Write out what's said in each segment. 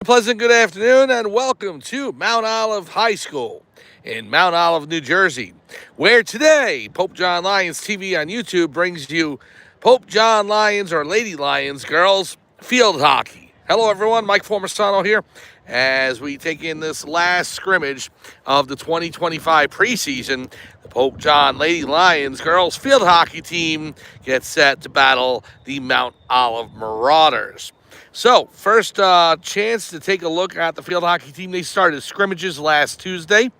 Pleasant good afternoon and welcome to Mount Olive High School in Mount Olive, New Jersey, where today Pope John Lions TV on YouTube brings you Pope John Lions or Lady Lions girls field hockey. Hello everyone, Mike Formasano here as we take in this last scrimmage of the 2025 preseason. The Pope John Lady Lions girls field hockey team gets set to battle the Mount Olive Marauders. So, first chance to take a look at the field hockey team. They started scrimmages last Tuesday,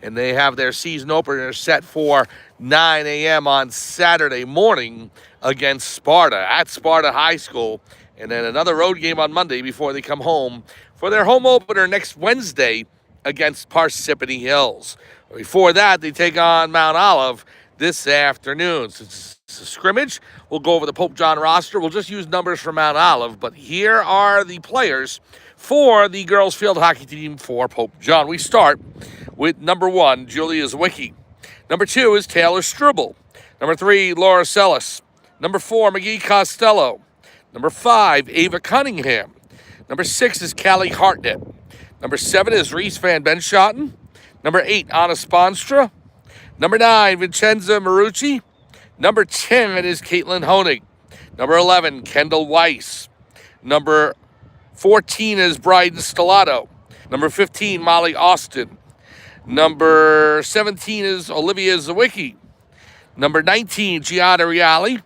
and they have their season opener set for 9 a.m. on Saturday morning against Sparta at Sparta High School, and then another road game on Monday before they come home for their home opener next Wednesday against Parsippany Hills. Before that, they take on Mount Olive this afternoon. Since it's a scrimmage, we'll go over the Pope John roster. We'll just use numbers for Mount Olive, but here are the players for the girls field hockey team for Pope John. We start with number 1, Julia Zwicky. Number 2 is Taylor Struble. Number 3, Laura Sellis. Number 4, McGee Costello. Number 5, Ava Cunningham. Number 6 is Callie Hartnett. Number 7 is Reese Van Benschoten. Number 8, Anna Sponstra. Number 9, Vincenza Marucci. Number 10 is Caitlin Honig. Number 11, Kendall Weiss. Number 14 is Bryden Stellato. Number 15, Molly Austin. Number 17 is Olivia Zawicki. Number 19, Gianna Reali.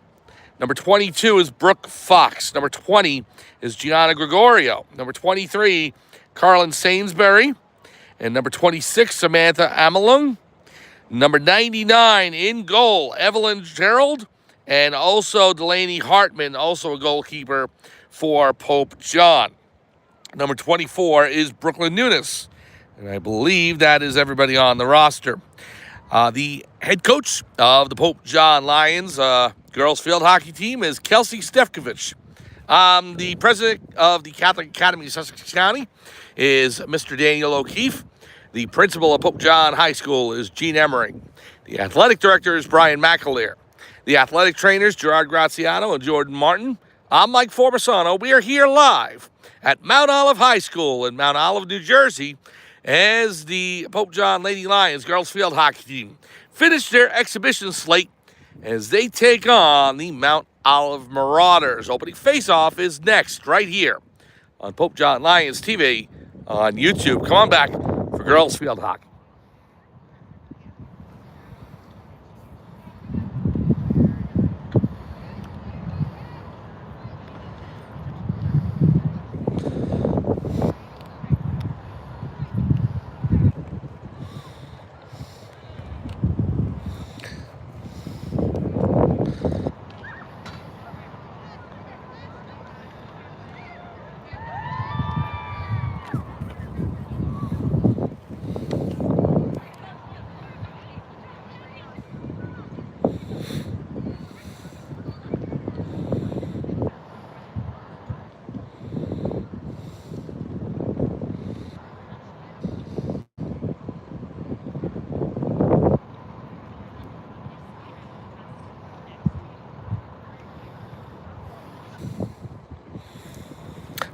Number 22 is Brooke Fox. Number 20 is Gianna Gregorio. Number 23, Carlin Sainsbury. And number 26, Samantha Amalung. Number 99 in goal, Evelyn Gerald. And also Delaney Hartman, also a goalkeeper for Pope John. Number 24 is Brooklyn Nunes. And I believe that is everybody on the roster. The head coach of the Pope John Lions girls field hockey team is Kelsey Stefkovich. The president of the Catholic Academy of Sussex County is Mr. Daniel O'Keefe. The principal of Pope John High School is Gene Emmering. The athletic director is Brian McAleer. The athletic trainers, Gerard Graziano and Jordan Martin. I'm Mike Formasano. We are here live at Mount Olive High School in Mount Olive, New Jersey, as the Pope John Lady Lions girls field hockey team finish their exhibition slate as they take on the Mount Olive Marauders. Opening face-off is next, right here on Pope John Lions TV on YouTube. Come on back for girls field hockey.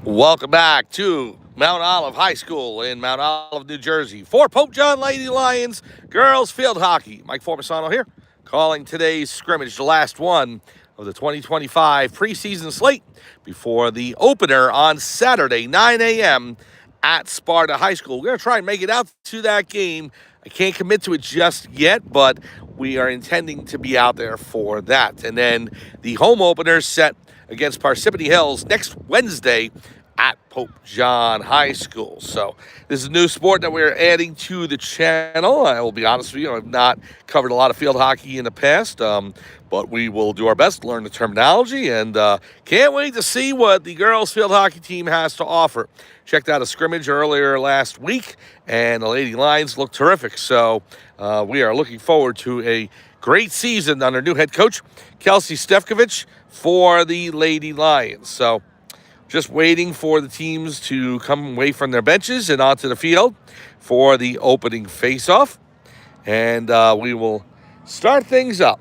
Welcome back to Mount Olive High School in Mount Olive, New Jersey for Pope John Lady Lions girls field hockey. Mike Formasano here, calling today's scrimmage the last one of the 2025 preseason slate before the opener on Saturday, 9 a.m. at Sparta High School. We're going to try and make it out to that game. I can't commit to it just yet, but we are intending to be out there for that. And then the home opener set against Parsippany Hills next Wednesday at Pope John High School. So this is a new sport that we're adding to the channel. I will be honest with you, I've not covered a lot of field hockey in the past, but we will do our best to learn the terminology, and can't wait to see what the girls field hockey team has to offer. Checked out a scrimmage earlier last week, and the Lady Lions look terrific. So we are looking forward to a great season under new head coach Kelsey Stefkovich for the Lady Lions. So just waiting for the teams to come away from their benches and onto the field for the opening face-off. And we will start things up.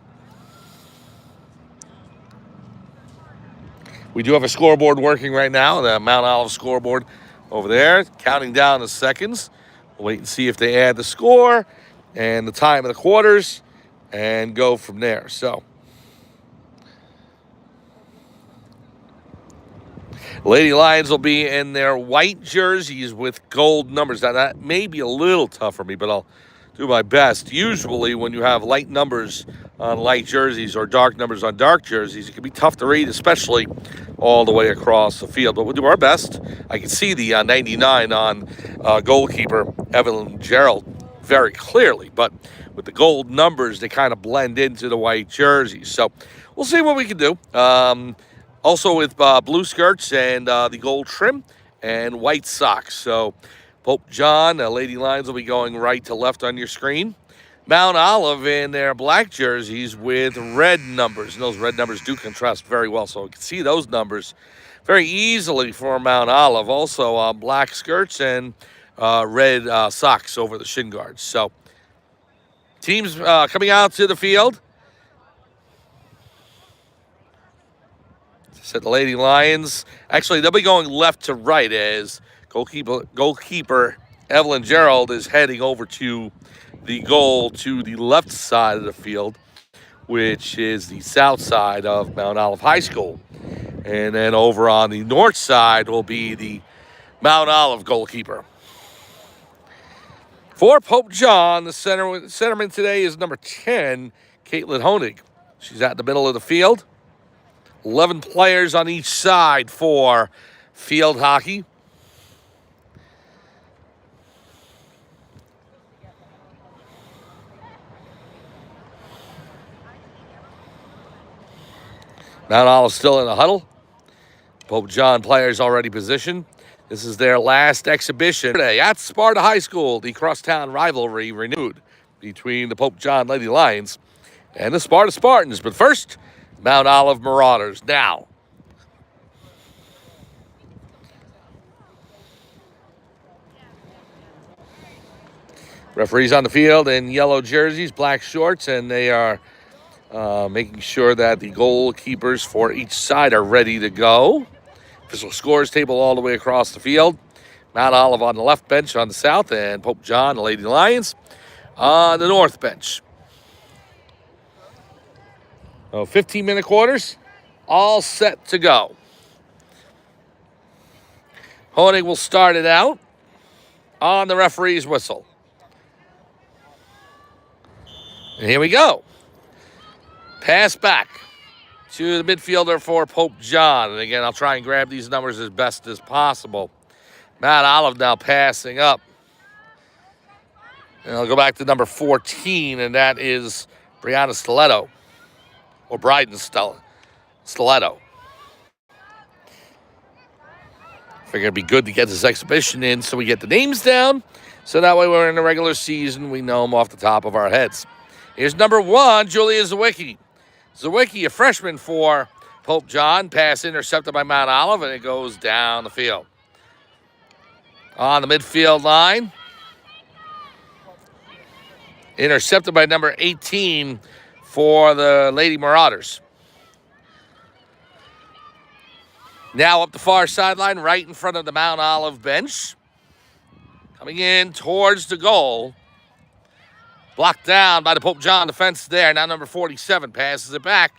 We do have a scoreboard working right now, the Mount Olive scoreboard over there, counting down the seconds. We'll wait and see if they add the score and the time of the quarters and go from there. So, Lady Lions will be in their white jerseys with gold numbers. Now, that may be a little tough for me, but I'll do my best. Usually, when you have light numbers on light jerseys or dark numbers on dark jerseys, it can be tough to read, especially all the way across the field. But we'll do our best. I can see the 99 on goalkeeper Evelyn Gerald very clearly, but with the gold numbers, they kind of blend into the white jerseys. So we'll see what we can do. Also with blue skirts and the gold trim and white socks. So Pope John, Lady Lions will be going right to left on your screen. Mount Olive in their black jerseys with red numbers. And those red numbers do contrast very well, so you can see those numbers very easily for Mount Olive. Also black skirts and red socks over the shin guards. So teams coming out to the field. Said the Lady Lions. Actually, they'll be going left to right as goalkeeper Evelyn Gerald is heading over to the goal to the left side of the field, which is the south side of Mount Olive High School. And then over on the north side will be the Mount Olive goalkeeper. For Pope John, the centerman today is number 10, Caitlin Honig. She's out in the middle of the field. 11 players on each side for field hockey. Mount Olive still in the huddle. Pope John players already positioned. This is their last exhibition today at Sparta High School. The crosstown rivalry renewed between the Pope John Lady Lions and the Sparta Spartans. But first, Mount Olive Marauders now. Referees on the field in yellow jerseys, black shorts, and they are making sure that the goalkeepers for each side are ready to go. Official scores table all the way across the field. Mount Olive on the left bench on the south, and Pope John, the Lady Lions, on the north bench. 15-minute quarters, all set to go. Honig will start it out on the referee's whistle. And here we go. Pass back to the midfielder for Pope John. And again, I'll try and grab these numbers as best as possible. Mount Olive now passing up. And I'll go back to number 14, and that is Brianna Stiletto. Or Bryden Stiletto. Figure it'd be good to get this exhibition in so we get the names down. So that way when we're in the regular season, we know them off the top of our heads. Here's number 1, Julia Zawicki. Zawicki, a freshman for Pope John. Pass intercepted by Mount Olive, and it goes down the field. On the midfield line. Intercepted by number 18 for the Lady Marauders. Now up the far sideline, right in front of the Mount Olive bench. Coming in towards the goal. Blocked down by the Pope John defense there. Now number 47 passes it back.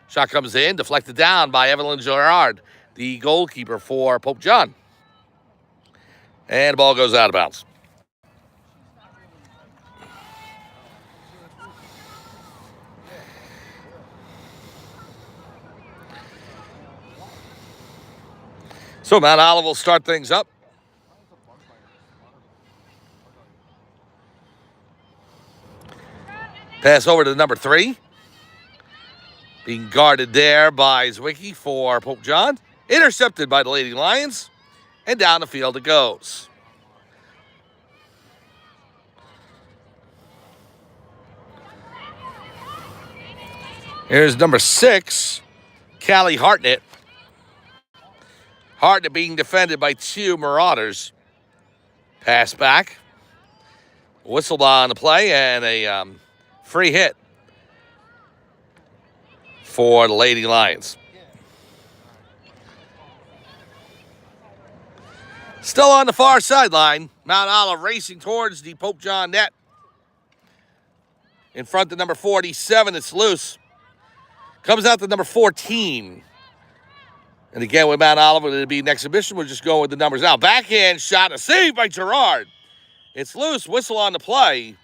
Shot comes in, deflected down by Evelyn Gerard, the goalkeeper for Pope John. And the ball goes out of bounds. So Mount Olive will start things up. Pass over to number 3. Being guarded there by Zawicki for Pope John. Intercepted by the Lady Lions. And down the field it goes. Here's number 6, Callie Hartnett. Hartnett being defended by 2 Marauders. Pass back. Whistle on the play and a free hit for the Lady Lions. Still on the far sideline. Mount Olive racing towards the Pope John net. In front of number 47, it's loose. Comes out to number 14. And again, with Mount Olive, it'll be an exhibition. We'll just go with the numbers now. Backhand shot, a save by Gerard. It's loose, whistle on the play.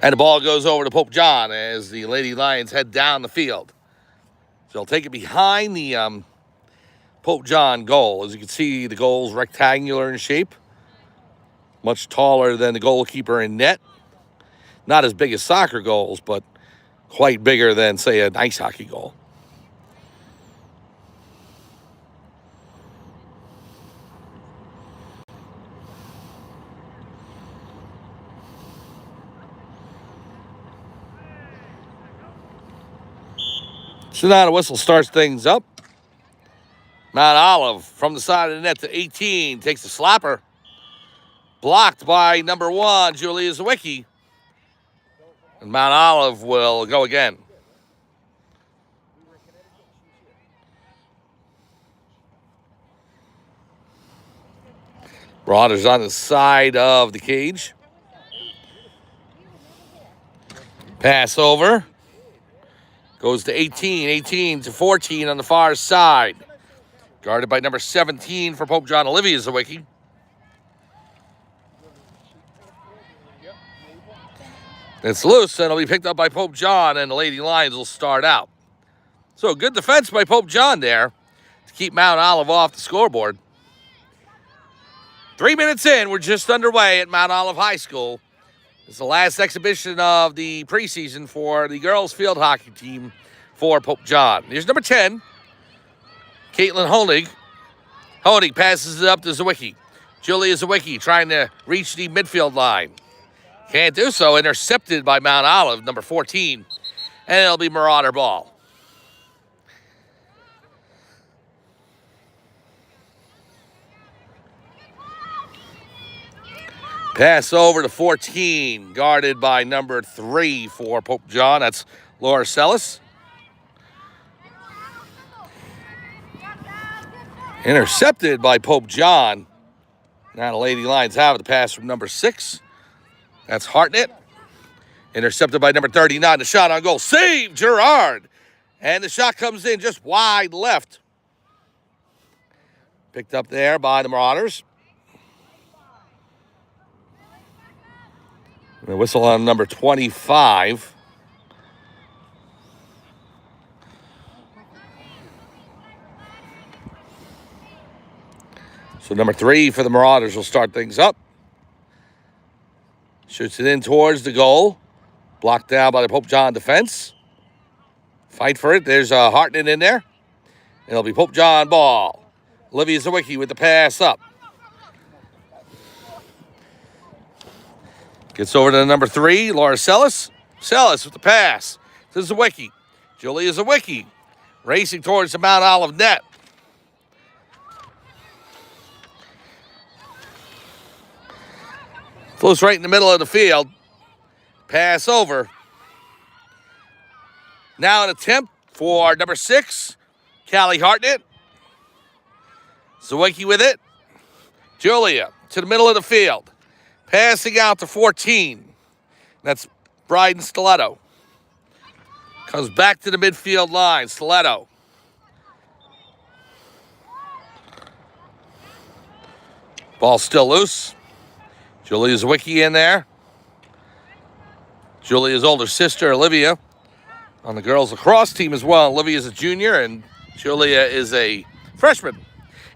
And the ball goes over to Pope John as the Lady Lions head down the field. So they'll take it behind the Pope John goal. As you can see, the goal's rectangular in shape. Much taller than the goalkeeper in net. Not as big as soccer goals, but quite bigger than, say, an ice hockey goal. So now the whistle starts things up. Mount Olive from the side of the net to 18. Takes a slapper. Blocked by number 1, Julia Zawicki. And Mount Olive will go again. Marauders on the side of the cage. Pass over. Goes to 18. 18 to 14 on the far side. Guarded by number 17 for Pope John, Olivia Zawicki. It's loose, and it'll be picked up by Pope John, and the Lady Lions will start out. So good defense by Pope John there to keep Mount Olive off the scoreboard. 3 minutes in, we're just underway at Mount Olive High School. It's the last exhibition of the preseason for the girls field hockey team for Pope John. Here's number 10, Caitlin Honig. Honig passes it up to Zawicki. Julia Zawicki trying to reach the midfield line. Can't do so. Intercepted by Mount Olive, number 14. And it'll be Marauder ball. Pass over to 14, guarded by number 3 for Pope John. That's Laura Sellis. Intercepted by Pope John. Now the Lady Lions have the pass from number 6. That's Hartnett. Intercepted by number 39. The shot on goal. Save Gerard. And the shot comes in just wide left. Picked up there by the Marauders. The whistle on number 25. So number 3 for the Marauders will start things up. Shoots it in towards the goal. Blocked down by the Pope John defense. Fight for it. There's a Hartnett in there. It'll be Pope John ball. Olivia Zawicki with the pass up. Gets over to number 3, Laura Sellis. Sellis with the pass to Zawicki. Julia Zawicki racing towards the Mount Olive net. Close right in the middle of the field. Pass over. Now an attempt for number 6, Callie Hartnett. Zawicki with it. Julia to the middle of the field. Passing out to 14. That's Bryden Stiletto. Comes back to the midfield line. Stiletto. Ball still loose. Julia's Wiki in there. Julia's older sister, Olivia, on the girls lacrosse team as well. Olivia's a junior and Julia is a freshman.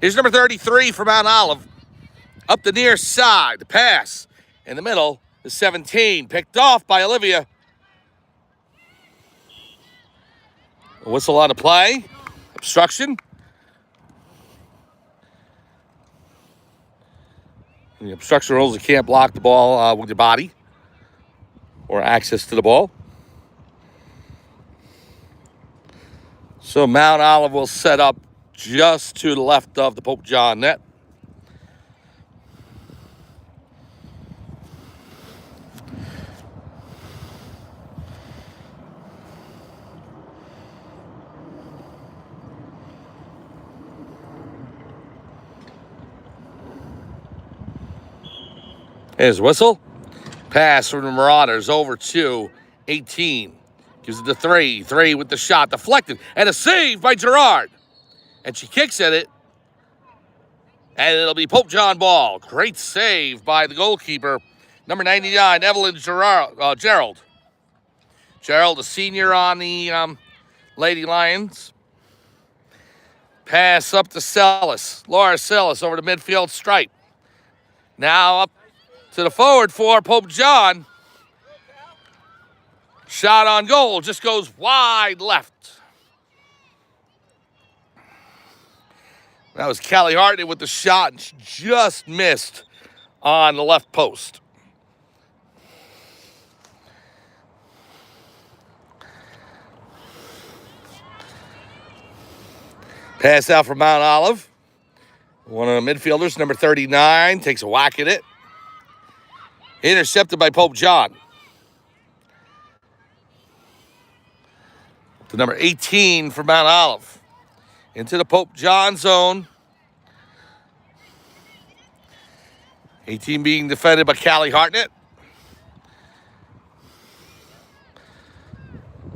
Here's number 33 for Mount Olive. Up the near side. The pass in the middle is 17. Picked off by Olivia. A whistle on the play. Obstruction. The obstruction rules, you can't block the ball with your body or access to the ball. So Mount Olive will set up just to the left of the Pope John net. Here's whistle. Pass from the Marauders over to 18. Gives it to 3. 3 with the shot. Deflected. And a save by Gerard. And she kicks at it. And it'll be Pope John ball. Great save by the goalkeeper. Number 99, Evelyn Gerald. Gerald, a senior on the Lady Lions. Pass up to Sellis. Laura Sellis over the midfield stripe. Now up to the forward for Pope John. Shot on goal. Just goes wide left. That was Callie Hartnett with the shot, and she just missed on the left post. Pass out from Mount Olive. One of the midfielders, number 39, takes a whack at it. Intercepted by Pope John. To number 18 for Mount Olive. Into the Pope John zone. 18 being defended by Callie Hartnett.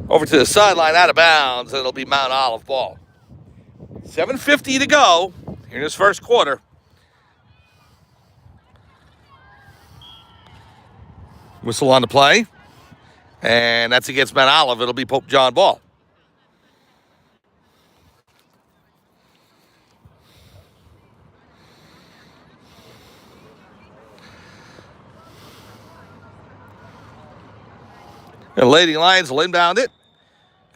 Over to the sideline, out of bounds, and it'll be Mount Olive ball. 7:50 to go here in this first quarter. Whistle on the play. And that's against Mount Olive. It'll be Pope John ball. The Lady Lions will inbound it.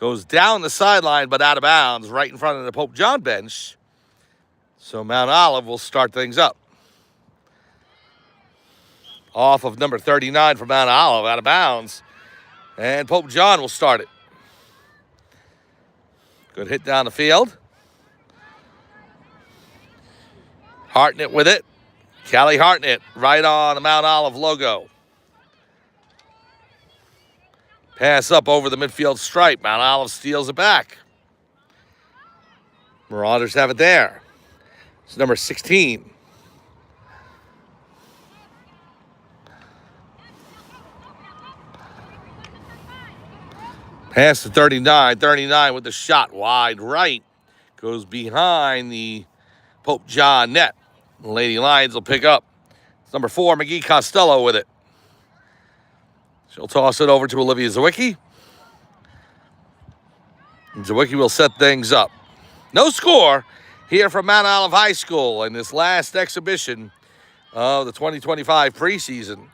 Goes down the sideline, but out of bounds, right in front of the Pope John bench. So Mount Olive will start things up. Off of number 39 for Mount Olive, out of bounds. And Pope John will start it. Good hit down the field. Hartnett with it. Callie Hartnett right on the Mount Olive logo. Pass up over the midfield stripe. Mount Olive steals it back. Marauders have it there. It's number 16. Pass to 39. 39 with the shot wide right. Goes behind the Pope John net. The Lady Lions will pick up. It's number 4, McGee Costello with it. She'll toss it over to Olivia Zawicki. And Zawicki will set things up. No score here from Mount Olive High School in this last exhibition of the 2025 preseason.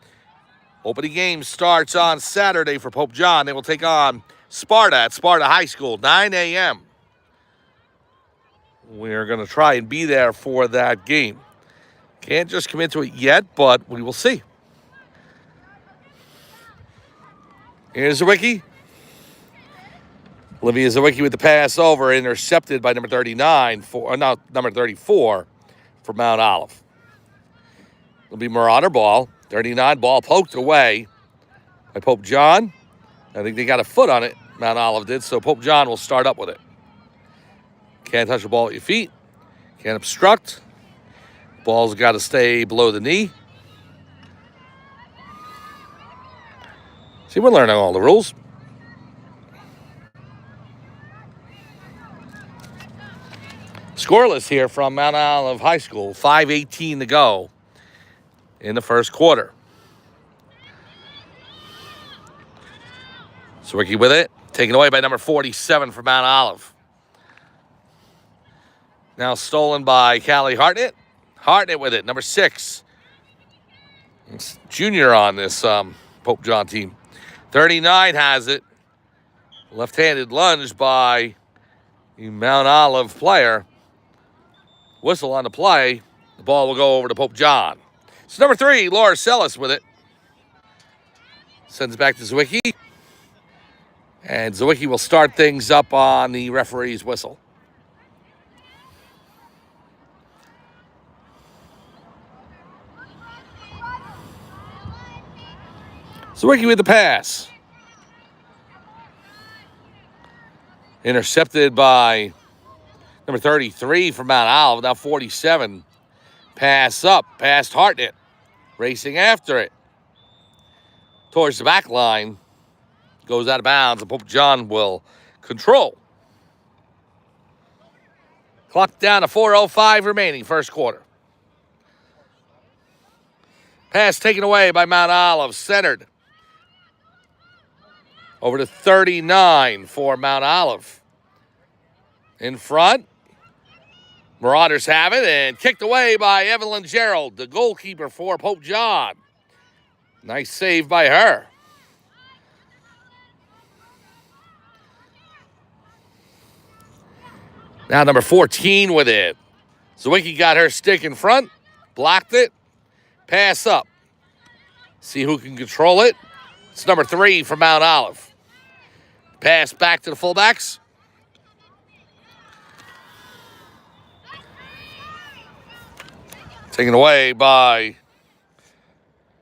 Opening game starts on Saturday for Pope John. They will take on Sparta at Sparta High School, 9 a.m. We're going to try and be there for that game. Can't just commit to it yet, but we will see. Here's Zawicki. Olivia Zawicki with the pass over, intercepted by number 34 for Mount Olive. It'll be Marauder ball. 39 ball poked away by Pope John. I think they got a foot on it. Mount Olive did, so Pope John will start up with it. Can't touch the ball at your feet. Can't obstruct. Ball's got to stay below the knee. See, we're learning all the rules. Scoreless here from Mount Olive High School. 5:18 to go in the first quarter. Zawicki with it. Taken away by number 47 for Mount Olive. Now stolen by Callie Hartnett. Hartnett with it, number 6. It's junior on this Pope John team. 39 has it. Left-handed lunge by the Mount Olive player. Whistle on the play. The ball will go over to Pope John. It's number 3, Laura Sellis with it. Sends it back to Zawicki. And Zawicki will start things up on the referee's whistle. Zawicki with the pass. Intercepted by number 33 from Mount Olive, now 47. Pass up, past Hartnett. racing after it. Towards the back line. Goes out of bounds, and Pope John will control. Clock down to 4:05 remaining, first quarter. Pass taken away by Mount Olive, centered. Over to 39 for Mount Olive. In front, Marauders have it, and kicked away by Evelyn Gerald, the goalkeeper for Pope John. Nice save by her. Now number 14 with it. Zawicki got her stick in front, blocked it, pass up. See who can control it. It's number 3 for Mount Olive. Pass back to the fullbacks. Taken away by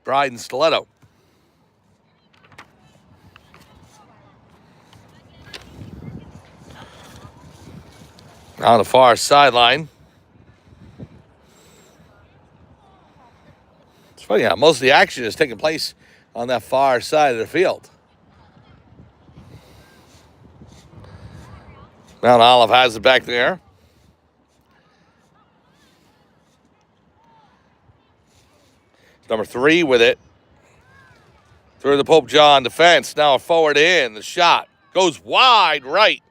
Bryden Stiletto. On the far sideline. It's funny how most of the action is taking place on that far side of the field. Mount Olive has it back there. Number 3 with it. Through the Pope John defense. Now a forward in. The shot goes wide right.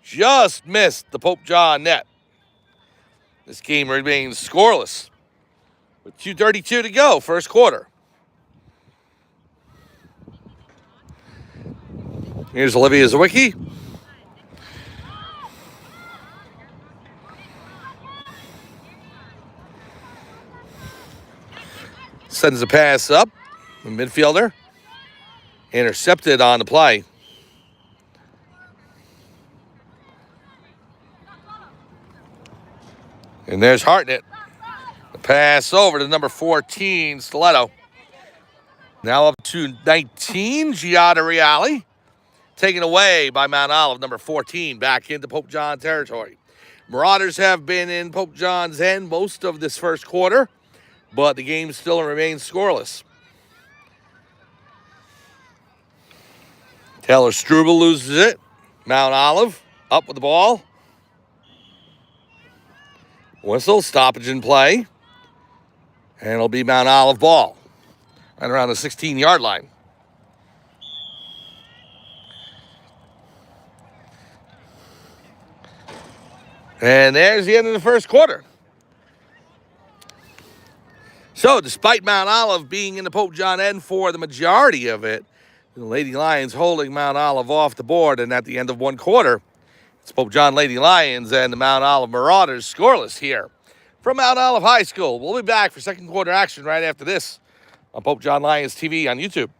Just missed the Pope John net. This game remains scoreless with 2:32 to go, first quarter. Here's Olivia Zawicki. Sends a pass up. The midfielder. Intercepted on the play. And there's Hartnett. The pass over to number 14, Stiletto. Now up to 19, Giada Reale. Taken away by Mount Olive, number 14, back into Pope John territory. Marauders have been in Pope John's end most of this first quarter, but the game still remains scoreless. Taylor Struble loses it. Mount Olive up with the ball. Whistle, stoppage in play. And it'll be Mount Olive ball. Right around the 16-yard line. And there's the end of the first quarter. So, despite Mount Olive being in the Pope John end for the majority of it, the Lady Lions holding Mount Olive off the board, and at the end of one quarter, it's Pope John Lady Lions and the Mount Olive Marauders scoreless here from Mount Olive High School. We'll be back for second quarter action right after this on Pope John Lions TV on YouTube.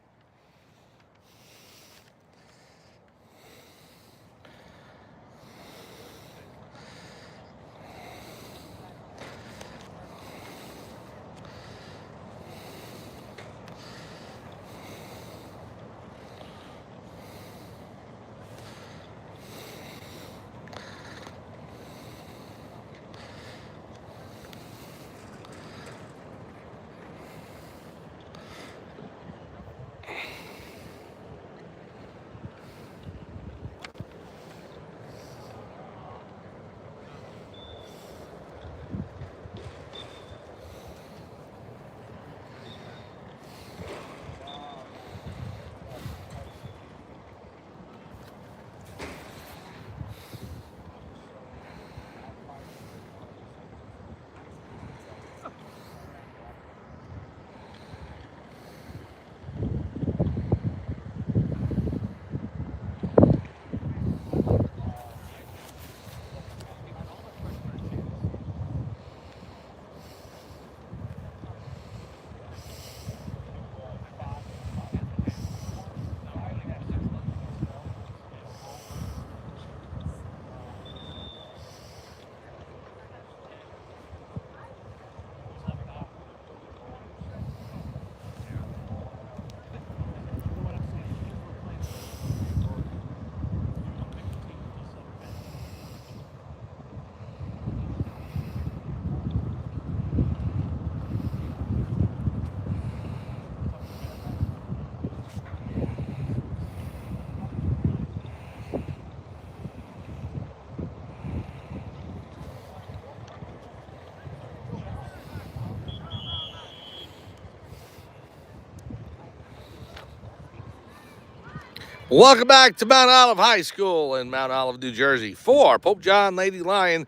Welcome back to Mount Olive High School in Mount Olive, New Jersey for Pope John Lady Lion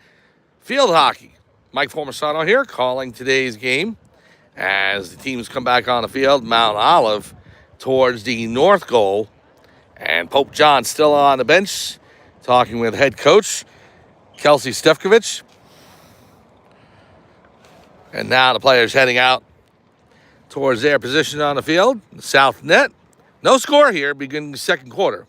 Field Hockey. Mike Formasano here calling today's game as the teams come back on the field. Mount Olive towards the north goal, and Pope John still on the bench talking with head coach Kelsey Stefkovich. And now the players heading out towards their position on the field, the south net. No score here, beginning the second quarter.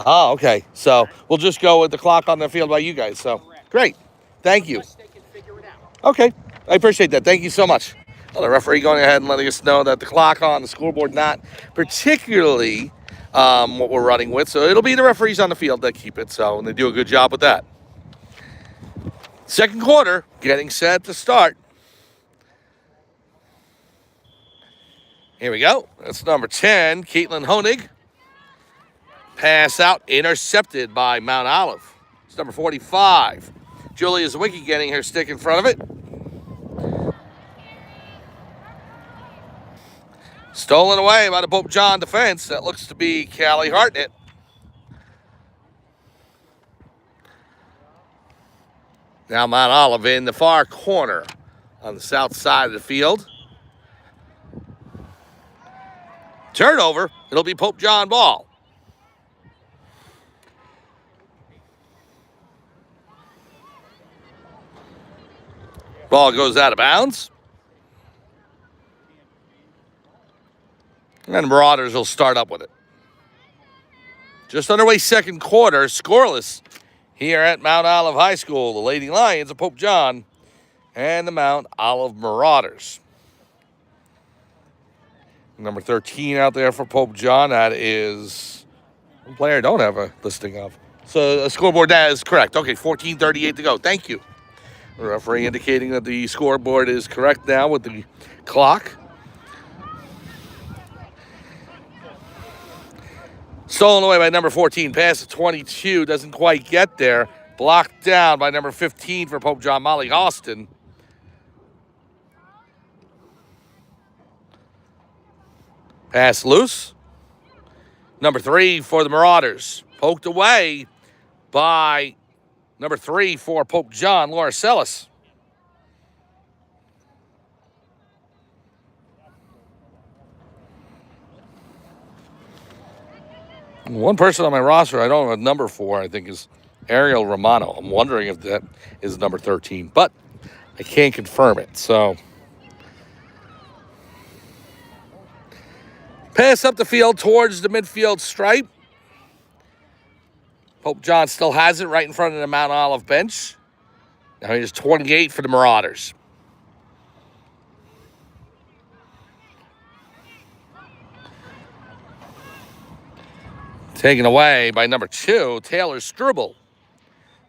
Oh, okay. So we'll just go with the clock on the field by you guys. So great. Thank you. Okay. I appreciate that. Thank you so much. Well, the referee going ahead and letting us know that the clock on the scoreboard not particularly what we're running with. So it'll be the referees on the field that keep it. So and they do a good job with that. Second quarter getting set to start. Here we go. That's number 10, Caitlin Honig. Pass out, intercepted by Mount Olive. It's number 45, Julia Zwicky getting her stick in front of it. Stolen away by the Pope John defense. That looks to be Callie Hartnett. Now Mount Olive in the far corner on the south side of the field. Turnover. It'll be Pope John ball. Ball goes out of bounds. And Marauders will start up with it. Just underway second quarter, scoreless here at Mount Olive High School. The Lady Lions of Pope John and the Mount Olive Marauders. Number 13 out there for Pope John. That is one player I don't have a listing of. So the scoreboard that is correct. Okay, 14:38 to go. Thank you. The referee indicating that the scoreboard is correct now with the clock. Stolen away by number 14. Pass to 22. Doesn't quite get there. Blocked down by number 15 for Pope John, Molly Austin. Pass loose. Number 3 for the Marauders. Poked away by number 3 for Pope John, Laura Sellis. One person on my roster I don't have a number for, I think, is Ariel Romano. I'm wondering if that is number 13, but I can't confirm it. So, pass up the field towards the midfield stripe. Pope John still has it right in front of the Mount Olive bench. Now here's 28 for the Marauders. Taken away by number 2, Taylor Struble.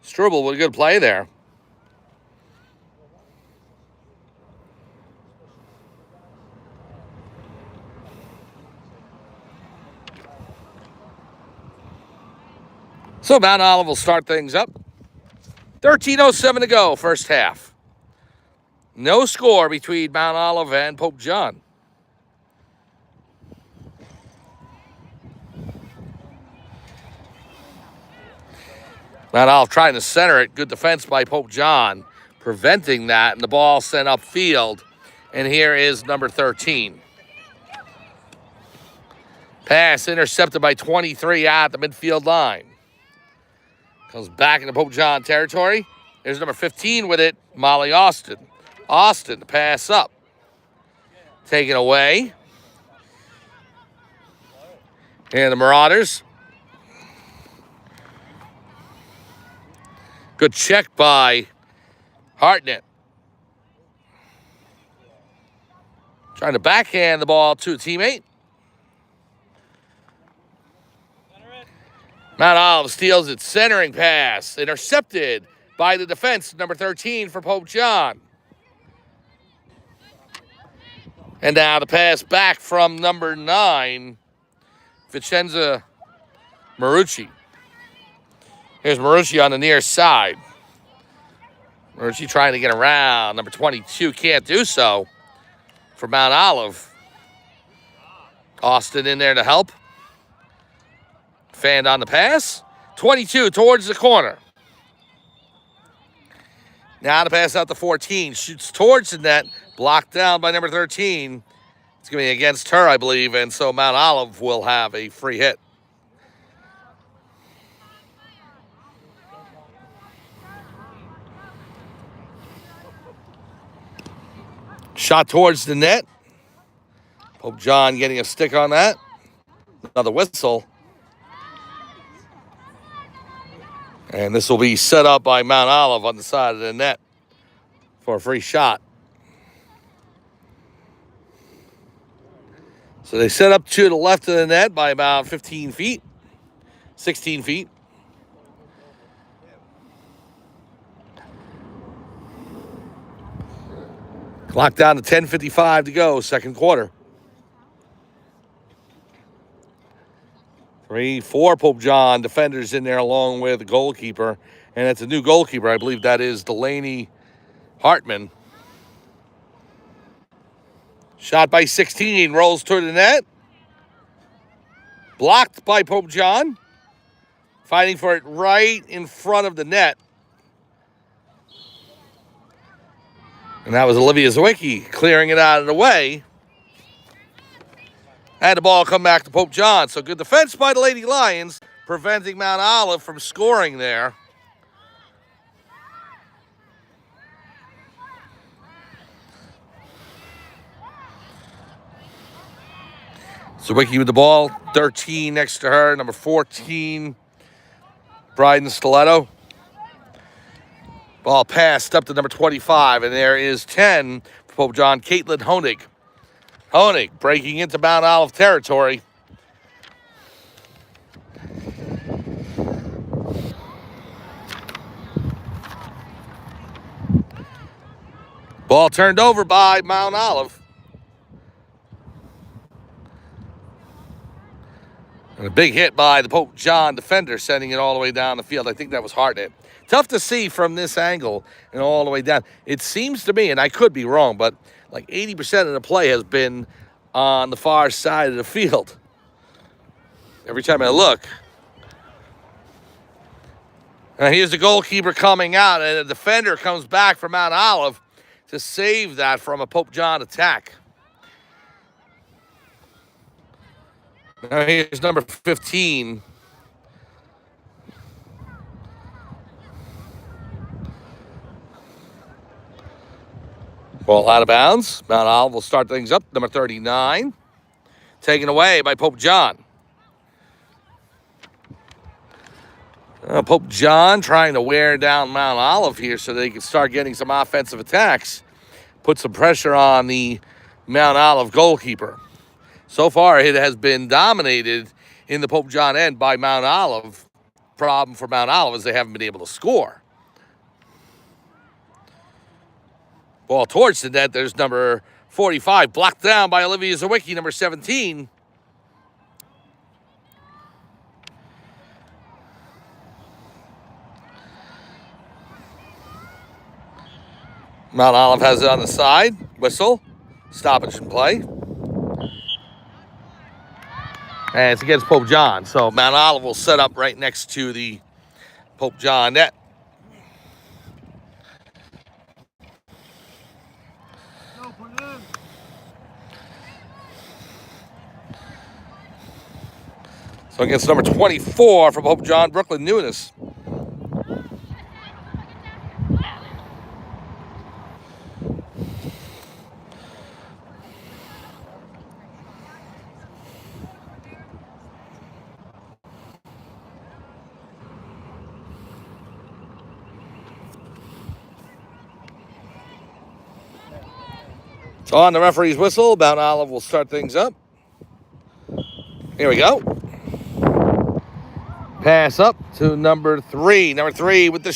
Struble with a good play there. So Mount Olive will start things up. 13:07 to go, first half. No score between Mount Olive and Pope John. Mount Olive trying to center it. Good defense by Pope John, preventing that, and the ball sent upfield. And here is number 13. Pass intercepted by 23 at the midfield line. Comes back into Pope John territory. There's number 15 with it, Molly Austin. Austin, the pass up. Taken away. And the Marauders. Good check by Hartnett. Trying to backhand the ball to a teammate. Mount Olive steals it, centering pass, intercepted by the defense, number 13 for Pope John. And now the pass back from number 9, Vicenza Marucci. Here's Marucci on the near side. Marucci trying to get around. Number 22 can't do so for Mount Olive. Austin in there to help. Fanned on the pass. 22 towards the corner. Now to pass out to 14. Shoots towards the net. Blocked down by number 13. It's going to be against her, I believe, and so Mount Olive will have a free hit. Shot towards the net. Pope John getting a stick on that. Another whistle. And this will be set up by Mount Olive on the side of the net for a free shot. So they set up to the left of the net by about 15 feet, 16 feet. Clock down to 10:55 to go, second quarter. 3-4 Pope John defenders in there along with the goalkeeper. And it's a new goalkeeper. I believe that is Delaney Hartman. Shot by 16, rolls toward the net. Blocked by Pope John. Fighting for it right in front of the net. And that was Olivia Zwicky clearing it out of the way. And the ball come back to Pope John. So good defense by the Lady Lions, preventing Mount Olive from scoring there. Zwicky with the ball, 13 next to her, number 14, Bryden Stiletto. Ball passed up to number 25, and there is 10 for Pope John, Caitlin Honig. Honig breaking into Mount Olive territory. Ball turned over by Mount Olive. And a big hit by the Pope John defender, sending it all the way down the field. I think that was hard hit. Tough to see from this angle and all the way down. It seems to me, and I could be wrong, but like 80% of the play has been on the far side of the field. Every time I look. Now here's the goalkeeper coming out, and the defender comes back from Mount Olive to save that from a Pope John attack. Now here's number 15. Ball out of bounds. Mount Olive will start things up. Number 39. Taken away by Pope John. Pope John trying to wear down Mount Olive here so they can start getting some offensive attacks. Put some pressure on the Mount Olive goalkeeper. So far, it has been dominated in the Pope John end by Mount Olive. Problem for Mount Olive is they haven't been able to score. Ball towards the net. There's number 45. Blocked down by Olivia Zwicky, number 17. Mount Olive has it on the side. Whistle. Stoppage in play. And it's against Pope John. So Mount Olive will set up right next to the Pope John net. So against number 24 from Pope John, Brooklyn Nunes. So on the referee's whistle, Mount Olive will start things up. Here we go. Pass up to number 3. Number 3 with the